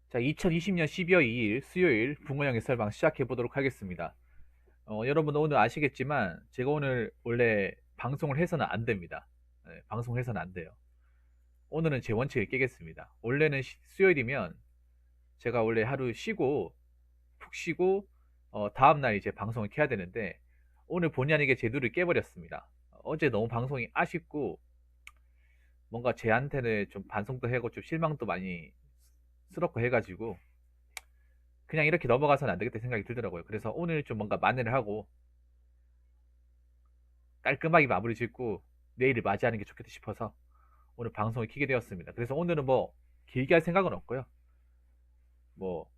자, 2020년 12월 2일 수요일 붕어형 해설방 시작해 보도록 하겠습니다. 여러분 오늘 아시겠지만 제가 오늘 원래 방송을 해서는 안 됩니다. 네, 방송을 해서는 안 돼요. 오늘은 제 원칙을 깨겠습니다. 원래는 수요일이면 제가 원래 하루 쉬고 푹 쉬고 다음날 이제 방송을 켜야 되는데 오늘 본의 아니게 제 룰을 깨버렸습니다. 어제 너무 방송이 아쉽고 뭔가 제한테는 좀 반성도 하고 좀 실망도 많이 스럽고 해가지고 그냥 이렇게 넘어가서는 안 되겠다 생각이 들더라고요. 그래서 오늘 좀 뭔가 만회를 하고 깔끔하게 마무리 짓고 내일을 맞이하는 게 좋겠다 싶어서 오늘 방송을 켜게 되었습니다. 그래서 오늘은 뭐 길게 할 생각은 없고요. 뭐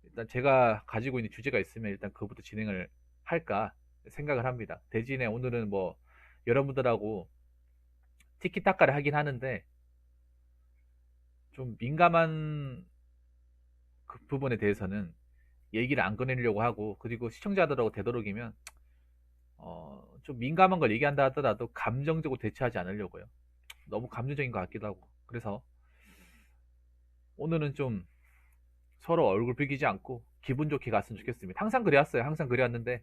일단 제가 가지고 있는 주제가 있으면 일단 그부터 진행을 할까 생각을 합니다. 대신에 오늘은 뭐 여러분들하고 티키타카를 하긴 하는데 좀 민감한 그 부분에 대해서는 얘기를 안 꺼내려고 하고, 그리고 시청자들하고 되도록이면 좀 민감한 걸 얘기한다 하더라도 감정적으로 대처하지 않으려고요. 너무 감정적인 것 같기도 하고. 그래서 오늘은 좀 서로 얼굴 비기지 않고 기분 좋게 갔으면 좋겠습니다. 항상 그래왔어요. 항상 그래왔는데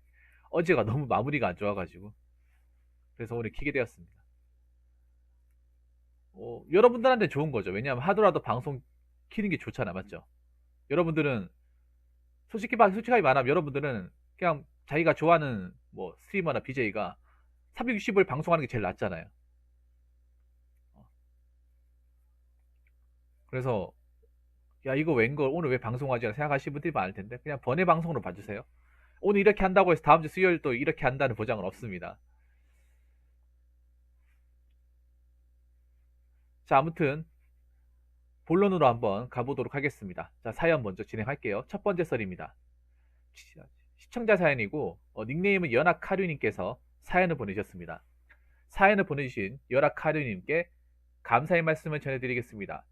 어제가 너무 마무리가 안 좋아가지고 그래서 오늘 키게 되었습니다. 여러분들한테 좋은 거죠. 왜냐하면 하더라도 방송 키는 게 좋잖아, 맞죠? 여러분들은 솔직하게 말하면 여러분들은 그냥 자기가 좋아하는 뭐 스트리머나 BJ가 360을 방송하는 게 제일 낫잖아요. 그래서 야 이거 웬걸 오늘 왜 방송하지 생각하시는 분들이 많을 텐데 그냥 번외 방송으로 봐주세요. 오늘 이렇게 한다고 해서 다음 주 수요일 또 이렇게 한다는 보장은 없습니다. 자, 아무튼 본론으로 한번 가보도록 하겠습니다. 자, 사연 먼저 진행할게요. 첫 번째 썰입니다. 시청자 사연이고 닉네임은 연락하류님께서 사연을 보내셨습니다. 사연을 보내주신 연락하류님께 감사의 말씀을 전해드리겠습니다.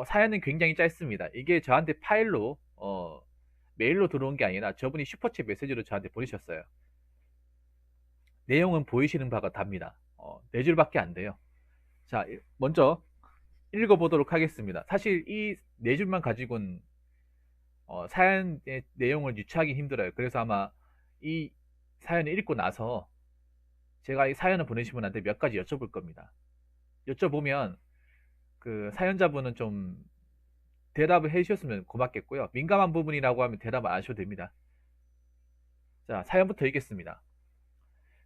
사연은 굉장히 짧습니다. 이게 저한테 파일로 메일로 들어온 게 아니라 저분이 슈퍼챗 메시지로 저한테 보내셨어요. 내용은 보이시는 바가 답니다. 네 줄밖에 안 돼요. 자, 먼저 읽어보도록 하겠습니다. 사실 이 네 줄만 가지고는 사연의 내용을 유추하기 힘들어요. 그래서 아마 이 사연을 읽고 나서 제가 이 사연을 보내신 분한테 몇 가지 여쭤볼 겁니다. 여쭤보면 그 사연자분은 좀 대답을 해주셨으면 고맙겠고요. 민감한 부분이라고 하면 대답 안 하셔도 됩니다. 자, 사연부터 읽겠습니다.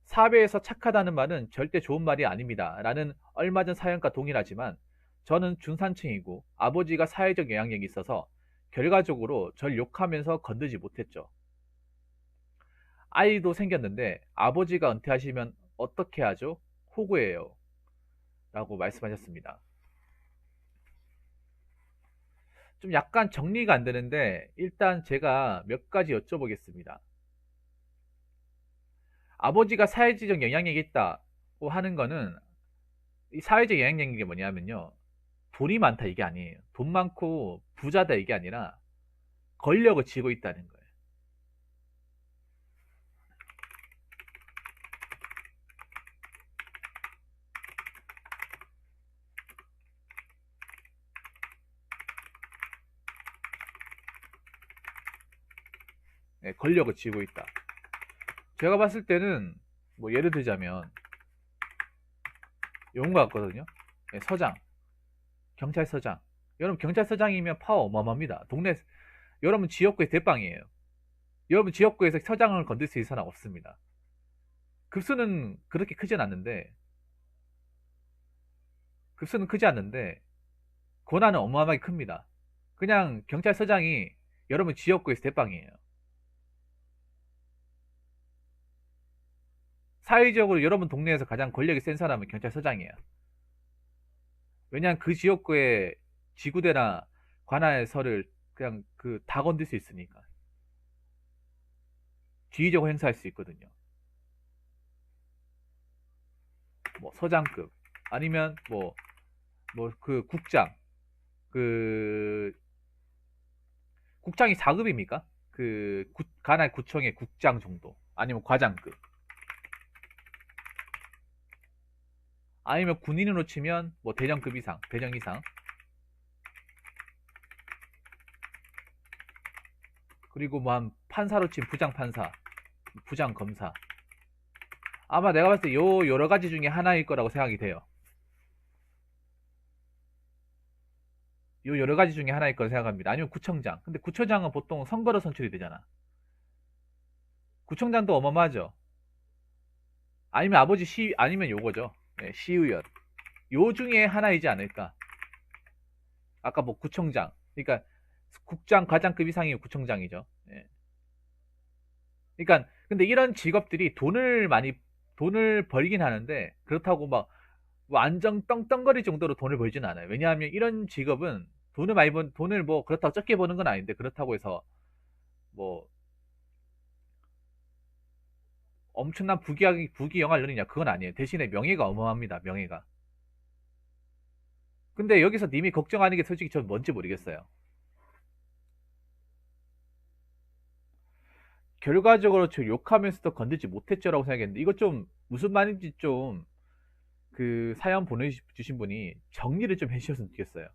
사회에서 착하다는 말은 절대 좋은 말이 아닙니다. 라는 얼마 전 사연과 동일하지만 저는 중산층이고 아버지가 사회적 영향력이 있어서 결과적으로 절 욕하면서 건드지 못했죠. 아이도 생겼는데 아버지가 은퇴하시면 어떻게 하죠? 호구예요. 라고 말씀하셨습니다. 좀 약간 정리가 안 되는데 일단 제가 몇 가지 여쭤보겠습니다. 아버지가 사회적 영향력이 있다고 하는 거는 이 사회적 영향력이 뭐냐면요. 돈이 많다 이게 아니에요. 돈 많고 부자다 이게 아니라 권력을 쥐고 있다는 거예요. 네, 권력을 쥐고 있다. 제가 봤을 때는 뭐 예를 들자면 이런 것 같거든요. 네, 서장, 경찰서장. 여러분 경찰서장이면 파워 어마어마합니다. 동네 여러분 지역구의 대빵이에요. 여러분 지역구에서 서장을 건들 수 있는 사람 없습니다. 급수는 그렇게 크진 않는데 급수는 크지 않는데 권한은 어마어마하게 큽니다. 그냥 경찰서장이 여러분 지역구에서 대빵이에요. 사회적으로 여러분 동네에서 가장 권력이 센 사람은 경찰서장이에요. 왜냐하면 그 지역구의 지구대나 관할서를 그냥 그 다 건들 수 있으니까 지휘적으로 행사할 수 있거든요. 뭐 서장급 아니면 뭐 그 국장 그 국장이 4급입니까? 그 관할 구청의 국장 정도 아니면 과장급 아니면 군인으로 치면 뭐 대령급 이상 대령 이상 그리고 뭐 한 판사로 친 부장판사, 부장검사. 아마 내가 봤을 때 요 여러 가지 중에 하나일 거라고 생각이 돼요. 요 여러 가지 중에 하나일 거라 생각합니다. 아니면 구청장. 근데 구청장은 보통 선거로 선출이 되잖아. 구청장도 어마어마하죠. 아니면 아니면 요거죠. 네, 시의원. 요 중에 하나이지 않을까. 아까 뭐 구청장. 그러니까 국장, 과장급 이상이 구청장이죠. 예. 그러니까 근데 이런 직업들이 돈을 벌긴 하는데 그렇다고 막 완전 떵떵거릴 정도로 돈을 벌지는 않아요. 왜냐하면 이런 직업은 돈을 뭐 그렇다고 적게 버는 건 아닌데 그렇다고 해서 뭐 엄청난 부귀영화를 누리냐 그건 아니에요. 대신에 명예가 어마어마합니다. 명예가. 근데 여기서 님이 걱정하는 게 솔직히 전 뭔지 모르겠어요. 결과적으로 저 욕하면서도 건들지 못했죠라고 생각했는데 이거 좀 무슨 말인지 좀 그 사연 보내주신 분이 정리를 좀 해주셨으면 좋겠어요.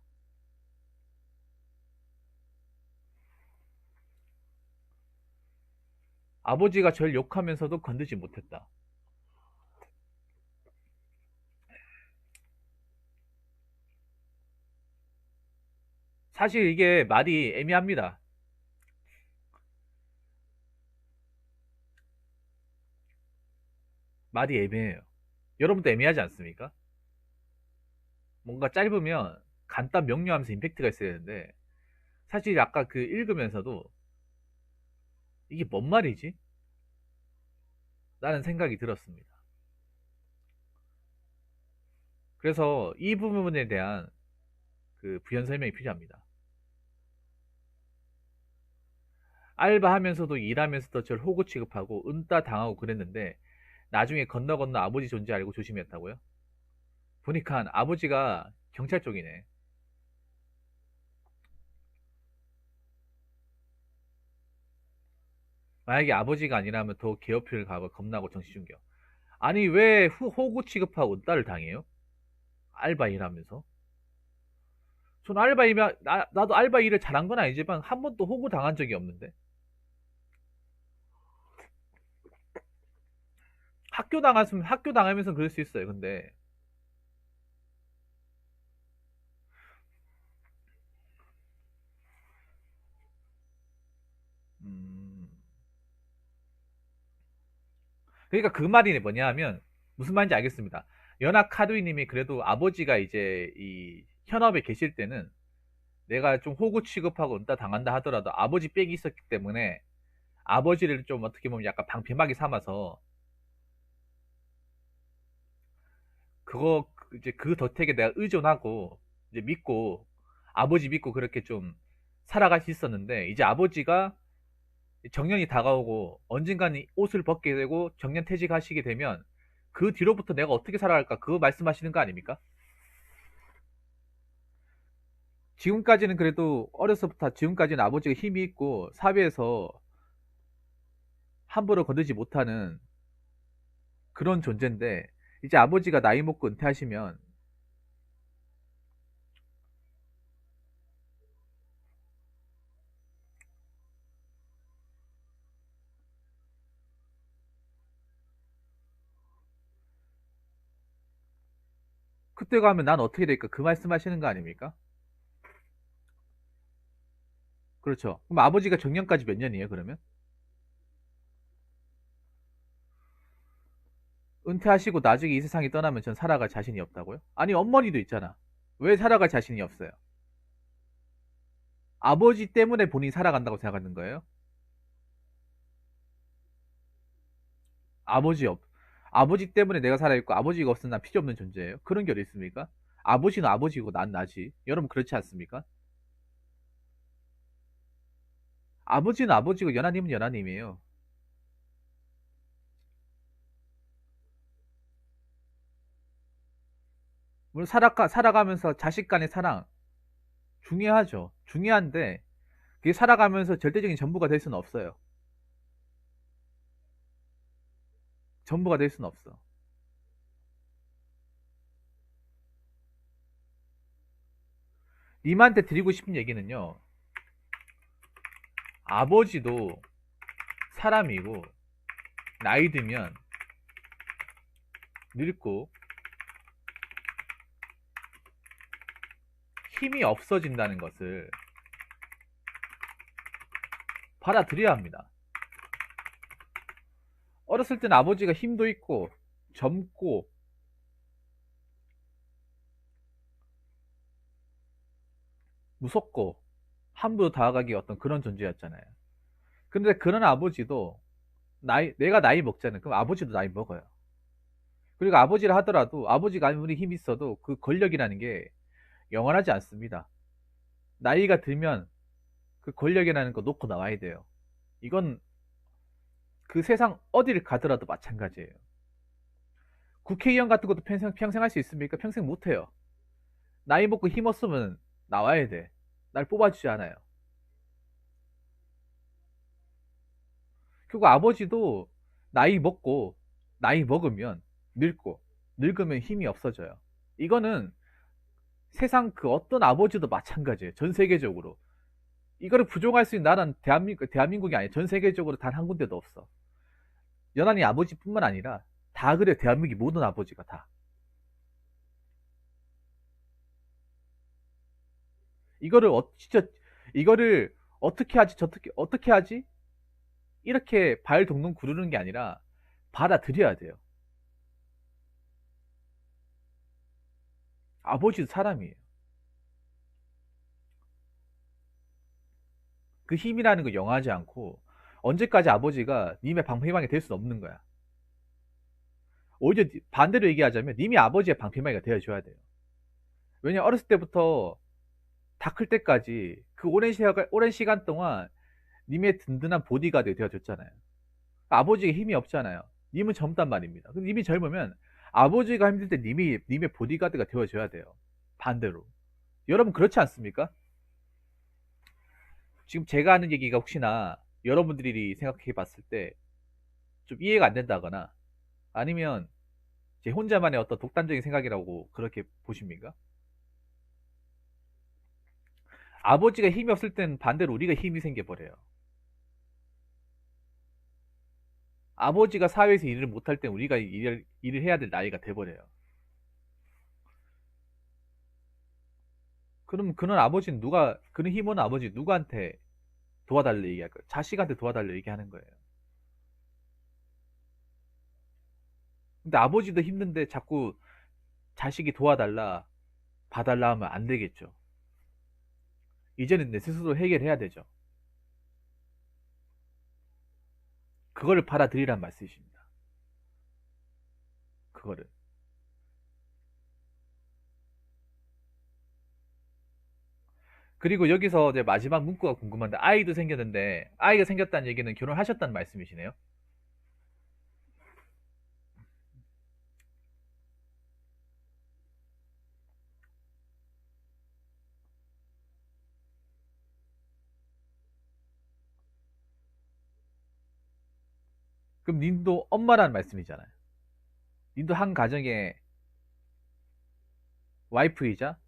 아버지가 절 욕하면서도 건들지 못했다. 사실 이게 말이 애매합니다. 말이 애매해요. 여러분도 애매하지 않습니까? 뭔가 짧으면 간단 명료하면서 임팩트가 있어야 되는데 사실 아까 그 읽으면서도 이게 뭔 말이지? 라는 생각이 들었습니다. 그래서 이 부분에 대한 그 부연 설명이 필요합니다. 알바하면서도 일하면서도 저를 호구 취급하고 은따 당하고 그랬는데 나중에 건너 건너 아버지 존재 알고 조심했다고요? 보니까 아버지가 경찰 쪽이네. 만약에 아버지가 아니라면 더 개업을 가고 겁나고 정시중겨. 아니 왜 호구 취급하고 은따를 당해요? 알바 일하면서. 전 나도 알바 일을 잘한 건 아니지만 한 번도 호구 당한 적이 없는데. 학교 당하면서 그럴 수 있어요. 근데 음, 그러니까 그 말이 뭐냐 하면 무슨 말인지 알겠습니다. 연합 카두이님이 그래도 아버지가 이제 이 현업에 계실 때는 내가 좀 호구 취급하고 은따 당한다 하더라도 아버지 빽이 있었기 때문에 아버지를 좀 어떻게 보면 약간 방패막이 삼아서 이제 그 덕택에 내가 의존하고 이제 믿고 아버지 믿고 그렇게 좀 살아갈 수 있었는데 이제 아버지가 정년이 다가오고 언젠가는 옷을 벗게 되고 정년 퇴직하시게 되면 그 뒤로부터 내가 어떻게 살아갈까 그거 말씀하시는 거 아닙니까? 지금까지는 그래도 어려서부터 지금까지는 아버지가 힘이 있고 사회에서 함부로 건들지 못하는 그런 존재인데 이제 아버지가 나이 먹고 은퇴하시면 그때 가면 난 어떻게 될까 그 말씀하시는 거 아닙니까? 그렇죠. 그럼 아버지가 정년까지 몇 년이에요 그러면? 은퇴하시고 나중에 이 세상에 떠나면 전 살아갈 자신이 없다고요? 아니 어머니도 있잖아. 왜 살아갈 자신이 없어요? 아버지 때문에 본인이 살아간다고 생각하는 거예요? 아버지 없. 아버지 때문에 내가 살아있고 아버지가 없으면 난 필요 없는 존재예요? 그런 게 어디 있습니까? 아버지는 아버지고 난 나지. 여러분 그렇지 않습니까? 아버지는 아버지고 연하님은 연하님이에요. 물론 살아가면서 자식 간의 사랑 중요하죠. 중요한데 그게 살아가면서 절대적인 전부가 될 수는 없어요. 전부가 될 수는 없어. 님한테 드리고 싶은 얘기는요. 아버지도 사람이고 나이 들면 늙고 힘이 없어진다는 것을 받아들여야 합니다. 어렸을 땐 아버지가 힘도 있고 젊고 무섭고 함부로 다가가기 어떤 그런 존재였잖아요. 근데 그런 아버지도 내가 나이 먹잖아요. 그럼 아버지도 나이 먹어요. 그리고 아버지를 하더라도 아버지가 아무리 힘이 있어도 그 권력이라는 게 영원하지 않습니다. 나이가 들면 그 권력이라는 거 놓고 나와야 돼요. 이건 그 세상 어디를 가더라도 마찬가지예요. 국회의원 같은 것도 평생 할 수 있습니까? 평생 못 해요. 나이 먹고 힘 없으면 나와야 돼. 날 뽑아주지 않아요. 그리고 아버지도 나이 먹고, 나이 먹으면 늙고, 늙으면 힘이 없어져요. 이거는 세상 그 어떤 아버지도 마찬가지예요. 전 세계적으로. 이거를 부정할 수 있는 나라는 대한민국이 아니에요. 전 세계적으로 단 한 군데도 없어. 연한이 아버지뿐만 아니라 다 그래. 대한민국이 모든 아버지가 다. 이거를 진짜 이거를 어떻게 하지 어떻게 하지 이렇게 발 동동 구르는 게 아니라 받아들여야 돼요. 아버지도 사람이에요. 그 힘이라는 거 영하지 않고 언제까지 아버지가 님의 방패막이 될 수는 없는 거야. 오히려 반대로 얘기하자면 님이 아버지의 방패막이가 되어줘야 돼요. 왜냐 어렸을 때부터 다 클 때까지 그 오랜 시간 동안 님의 든든한 보디가드 되어줬잖아요. 아버지가 힘이 없잖아요. 님은 젊단 말입니다. 근데 님이 젊으면 아버지가 힘들 때 님의 보디가드가 되어줘야 돼요. 반대로. 여러분 그렇지 않습니까? 지금 제가 하는 얘기가 혹시나 여러분들이 생각해 봤을 때 좀 이해가 안 된다거나 아니면 제 혼자만의 어떤 독단적인 생각이라고 그렇게 보십니까? 아버지가 힘이 없을 땐 반대로 우리가 힘이 생겨버려요. 아버지가 사회에서 일을 못할 땐 우리가 일을 해야 될 나이가 돼버려요. 그럼 그런 아버지는 그런 힘 없는 아버지 누구한테 도와달래 얘기할 거예요? 자식한테 도와달래 얘기하는 거예요. 근데 아버지도 힘든데 자꾸 자식이 도와달라, 봐달라 하면 안 되겠죠. 이제는 내 스스로 해결해야 되죠. 그거를 받아들이란 말씀이십니다. 그거를. 그리고 여기서 이제 마지막 문구가 궁금한데, 아이도 생겼는데, 아이가 생겼다는 얘기는 결혼하셨다는 말씀이시네요? 그럼 님도 엄마라는 말씀이잖아요. 님도 한 가정의 와이프이자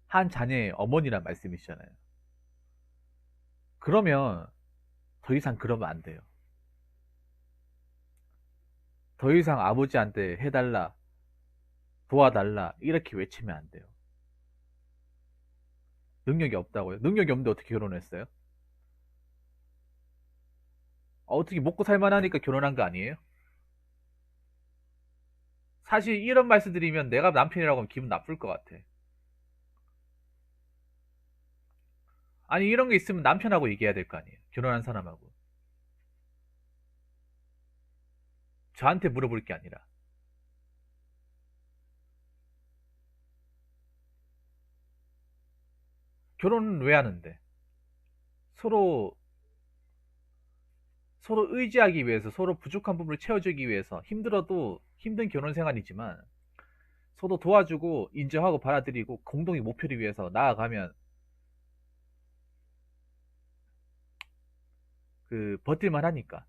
한 자녀의 어머니란 말씀이시잖아요. 그러면 더 이상 그러면 안 돼요. 더 이상 아버지한테 해달라, 도와달라, 이렇게 외치면 안 돼요. 능력이 없다고요? 능력이 없는데 어떻게 결혼했어요? 어떻게 먹고 살만하니까 결혼한 거 아니에요? 사실 이런 말씀 드리면 내가 남편이라고 하면 기분 나쁠 것 같아. 아니, 이런 게 있으면 남편하고 얘기해야 될 거 아니에요? 결혼한 사람하고. 저한테 물어볼 게 아니라. 결혼은 왜 하는데? 서로, 서로 의지하기 위해서, 서로 부족한 부분을 채워주기 위해서, 힘들어도 힘든 결혼 생활이지만, 서로 도와주고, 인정하고 받아들이고, 공동의 목표를 위해서 나아가면, 버틸만 하니까.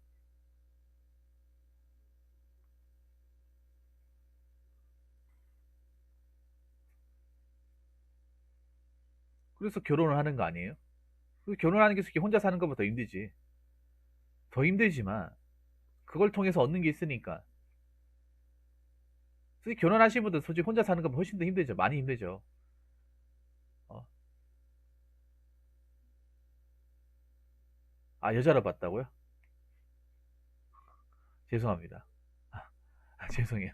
그래서 결혼을 하는 거 아니에요? 결혼하는 게 솔직히 혼자 사는 것보다 더 힘들지. 더 힘들지만 그걸 통해서 얻는 게 있으니까. 솔직히 결혼하신 분들 솔직히 혼자 사는 것보다 훨씬 더 힘들죠. 많이 힘들죠. 어. 아, 여자로 봤다고요? 죄송합니다. 죄송해요.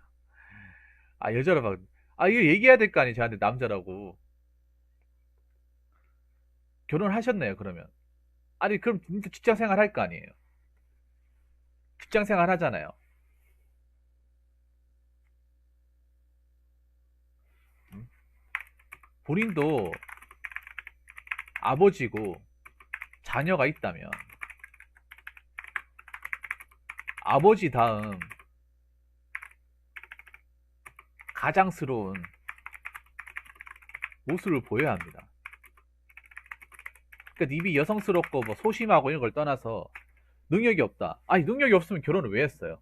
아, 여자로 봤. 아, 이거 얘기해야 될 거 아니에요. 저한테 남자라고. 결혼하셨네요, 그러면. 아니, 그럼 진짜 직장 생활 할 거 아니에요. 직장 생활 하잖아요. 음? 본인도 아버지고 자녀가 있다면 아버지 다음 가장스러운 모습을 보여야 합니다. 그러니까 님이 여성스럽고 뭐 소심하고 이런 걸 떠나서 능력이 없다. 아니, 능력이 없으면 결혼을 왜 했어요?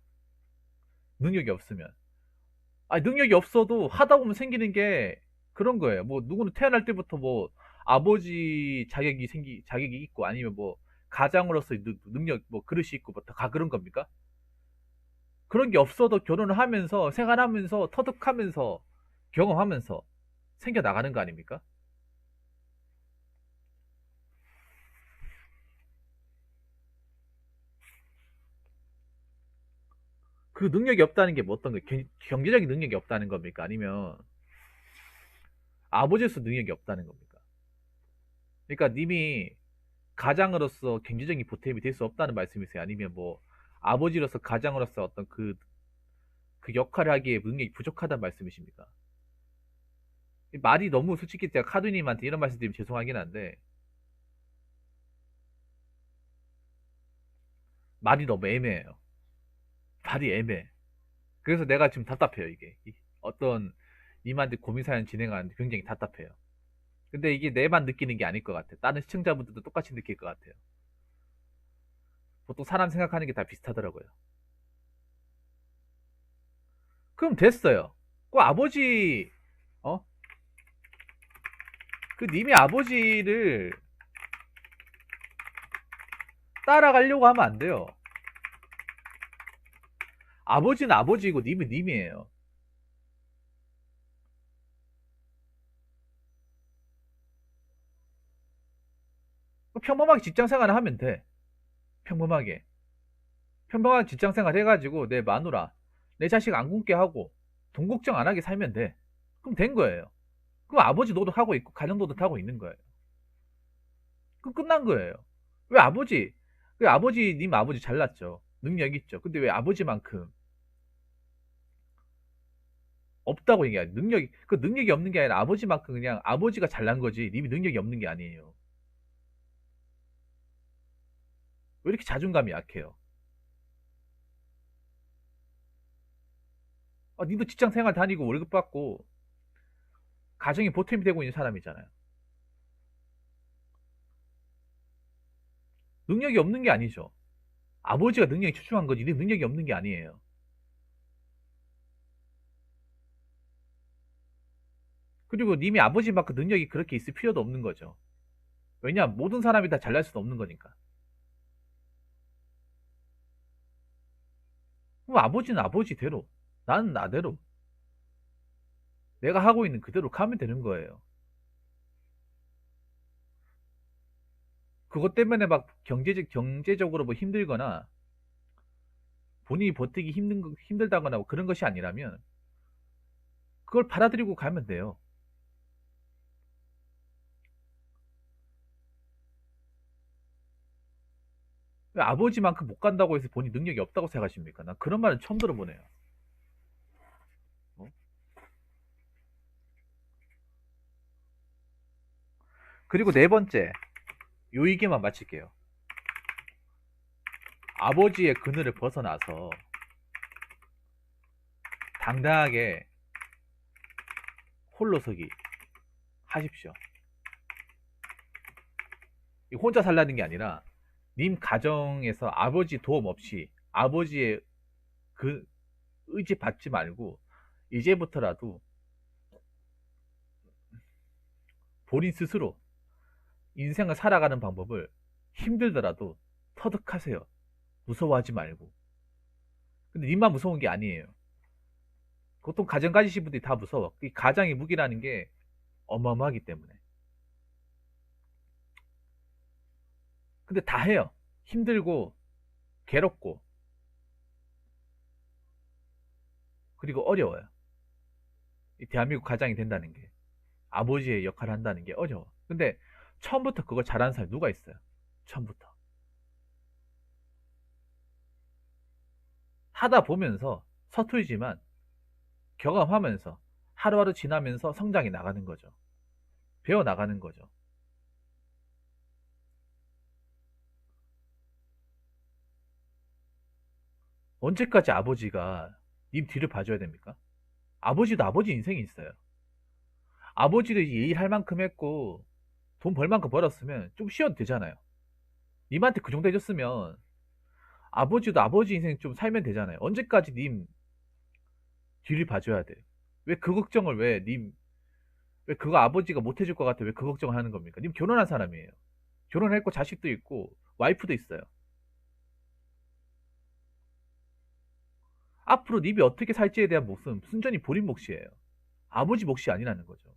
능력이 없으면. 아니, 능력이 없어도 하다 보면 생기는 게 그런 거예요. 뭐 누구는 태어날 때부터 뭐 아버지 자격이 있고 아니면 뭐 가장으로서 능력 뭐 그릇이 있고 뭐 다 그런 겁니까? 그런 게 없어도 결혼을 하면서 생활하면서 터득하면서 경험하면서 생겨 나가는 거 아닙니까? 그 능력이 없다는 게 뭐 어떤 거 경제적인 능력이 없다는 겁니까? 아니면 아버지로서 능력이 없다는 겁니까? 그러니까 님이 가장으로서 경제적인 보탬이 될 수 없다는 말씀이세요? 아니면 뭐 아버지로서 가장으로서 어떤 그 역할을 하기에 능력이 부족하다는 말씀이십니까? 말이 너무 솔직히 제가 카드님한테 이런 말씀 드리면 죄송하긴 한데 말이 너무 애매해요. 말이 애매해. 그래서 내가 지금 답답해요, 이게. 어떤 님한테 고민 사연 진행하는데 굉장히 답답해요. 근데 이게 내만 느끼는 게 아닐 것 같아. 다른 시청자분들도 똑같이 느낄 것 같아요. 보통 사람 생각하는 게 다 비슷하더라고요. 그럼 됐어요. 그 아버지, 어? 그 님이 아버지를 따라가려고 하면 안 돼요. 아버지는 아버지이고 님은 님이에요. 평범하게 직장 생활을 하면 돼. 평범하게. 평범하게 직장 생활 해가지고 내 마누라, 내 자식 안 굶게 하고 돈 걱정 안 하게 살면 돼. 그럼 된 거예요. 그럼 아버지 노릇하고 있고 가정 노릇하고 있는 거예요. 그럼 끝난 거예요. 왜 아버지, 왜 아버지, 님 아버지 잘났죠. 능력 있죠. 근데 왜 아버지만큼 없다고 얘기해요. 그 능력이 없는 게 아니라 아버지만큼 그냥 아버지가 잘난 거지. 님이 능력이 없는 게 아니에요. 왜 이렇게 자존감이 약해요? 아, 님도 직장 생활 다니고 월급 받고 가정에 보탬이 되고 있는 사람이잖아요. 능력이 없는 게 아니죠. 아버지가 능력이 출중한 거지. 님 능력이 없는 게 아니에요. 그리고 님이 아버지만큼 능력이 그렇게 있을 필요도 없는 거죠. 왜냐하면 모든 사람이 다 잘날 수는 없는 거니까. 그럼 아버지는 아버지대로, 나는 나대로, 내가 하고 있는 그대로 가면 되는 거예요. 그것 때문에 막 경제적으로 뭐 힘들거나 본인이 버티기 힘들다거나 뭐 그런 것이 아니라면 그걸 받아들이고 가면 돼요. 왜 아버지만큼 못 간다고 해서 본인 능력이 없다고 생각하십니까? 난 그런 말은 처음 들어보네요. 어? 그리고 네 번째, 요 얘기만 마칠게요. 아버지의 그늘을 벗어나서 당당하게 홀로서기 하십시오. 혼자 살라는 게 아니라 님 가정에서 아버지 도움 없이 아버지의 그 의지 받지 말고 이제부터라도 본인 스스로 인생을 살아가는 방법을 힘들더라도 터득하세요. 무서워하지 말고. 근데 님만 무서운 게 아니에요. 보통 가정 가지신 분들이 다 무서워. 이 가장의 무기라는 게 어마어마하기 때문에. 근데 다 해요. 힘들고 괴롭고 그리고 어려워요. 이 대한민국 가장이 된다는 게, 아버지의 역할을 한다는 게 어려워. 근데 처음부터 그걸 잘하는 사람이 누가 있어요? 처음부터 하다 보면서 서툴지만 경험하면서 하루하루 지나면서 성장이 나가는 거죠. 배워 나가는 거죠. 언제까지 아버지가 님 뒤를 봐줘야 됩니까? 아버지도 아버지 인생이 있어요. 아버지도 일할 만큼 했고 돈 벌 만큼 벌었으면 좀 쉬어도 되잖아요. 님한테 그 정도 해줬으면 아버지도 아버지 인생 좀 살면 되잖아요. 언제까지 님 뒤를 봐줘야 돼요? 왜 그 걱정을, 왜 그거 아버지가 못 해줄 것 같아 왜 그 걱정을 하는 겁니까? 님 결혼한 사람이에요. 결혼했고 자식도 있고 와이프도 있어요. 앞으로 님이 어떻게 살지에 대한 몫은 순전히 본인 몫이에요. 아버지 몫이 아니라는 거죠.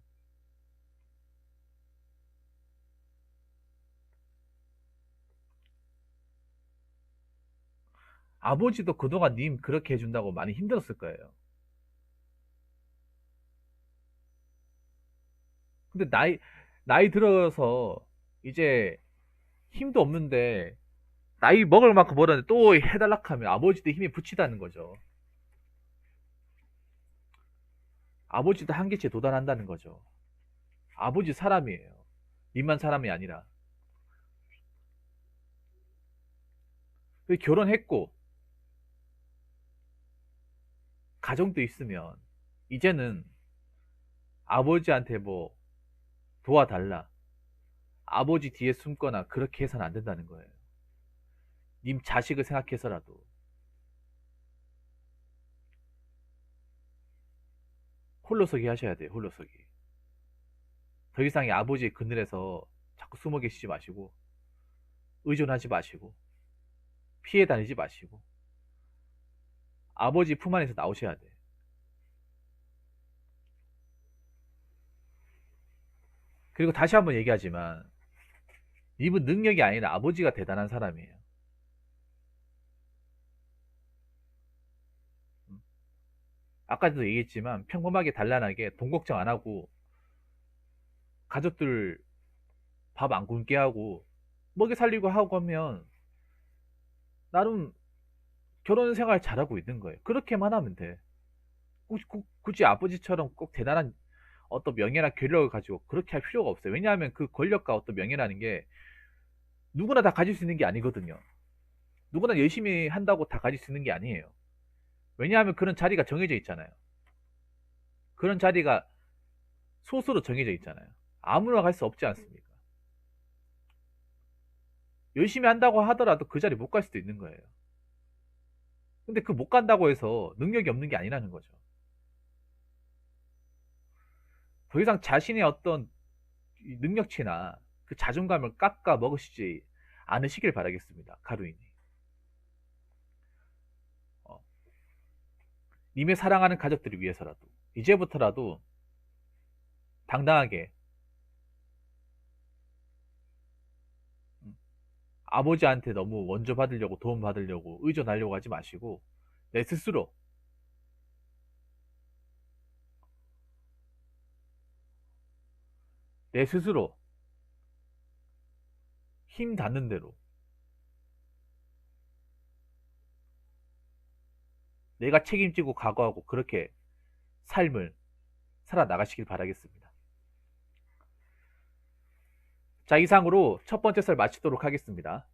아버지도 그동안 님 그렇게 해준다고 많이 힘들었을 거예요. 근데 나이 들어서 이제 힘도 없는데 나이 먹을 만큼 벌었는데 또 해달라 하면 아버지도 힘이 붙이다는 거죠. 아버지도 한계치에 도달한다는 거죠. 아버지 사람이에요. 님만 사람이 아니라. 결혼했고 가정도 있으면 이제는 아버지한테 뭐 도와달라, 아버지 뒤에 숨거나 그렇게 해서는 안 된다는 거예요. 님 자식을 생각해서라도 홀로서기 하셔야 돼요. 홀로서기. 더 이상의 아버지의 그늘에서 자꾸 숨어 계시지 마시고, 의존하지 마시고, 피해 다니지 마시고, 아버지 품 안에서 나오셔야 돼요. 그리고 다시 한번 얘기하지만 님은 능력이 아니라 아버지가 대단한 사람이에요. 아까도 얘기했지만 평범하게 단란하게 돈 걱정 안 하고 가족들 밥 안 굶게 하고 먹여 살리고 하고 하면 나름 결혼 생활 잘하고 있는 거예요. 그렇게만 하면 돼. 굳이 아버지처럼 꼭 대단한 어떤 명예나 권력을 가지고 그렇게 할 필요가 없어요. 왜냐하면 그 권력과 어떤 명예라는 게 누구나 다 가질 수 있는 게 아니거든요. 누구나 열심히 한다고 다 가질 수 있는 게 아니에요. 왜냐하면 그런 자리가 정해져 있잖아요. 그런 자리가 소수로 정해져 있잖아요. 아무나 갈 수 없지 않습니까? 열심히 한다고 하더라도 그 자리 못 갈 수도 있는 거예요. 근데 그 못 간다고 해서 능력이 없는 게 아니라는 거죠. 더 이상 자신의 어떤 능력치나 그 자존감을 깎아 먹으시지 않으시길 바라겠습니다. 가루이니. 어, 님의 사랑하는 가족들을 위해서라도 이제부터라도 당당하게 아버지한테 너무 원조 받으려고 도움 받으려고 의존하려고 하지 마시고 내 스스로 내 스스로 힘 닿는 대로 내가 책임지고 각오하고 그렇게 삶을 살아나가시길 바라겠습니다. 자, 이상으로 첫 번째 썰 마치도록 하겠습니다.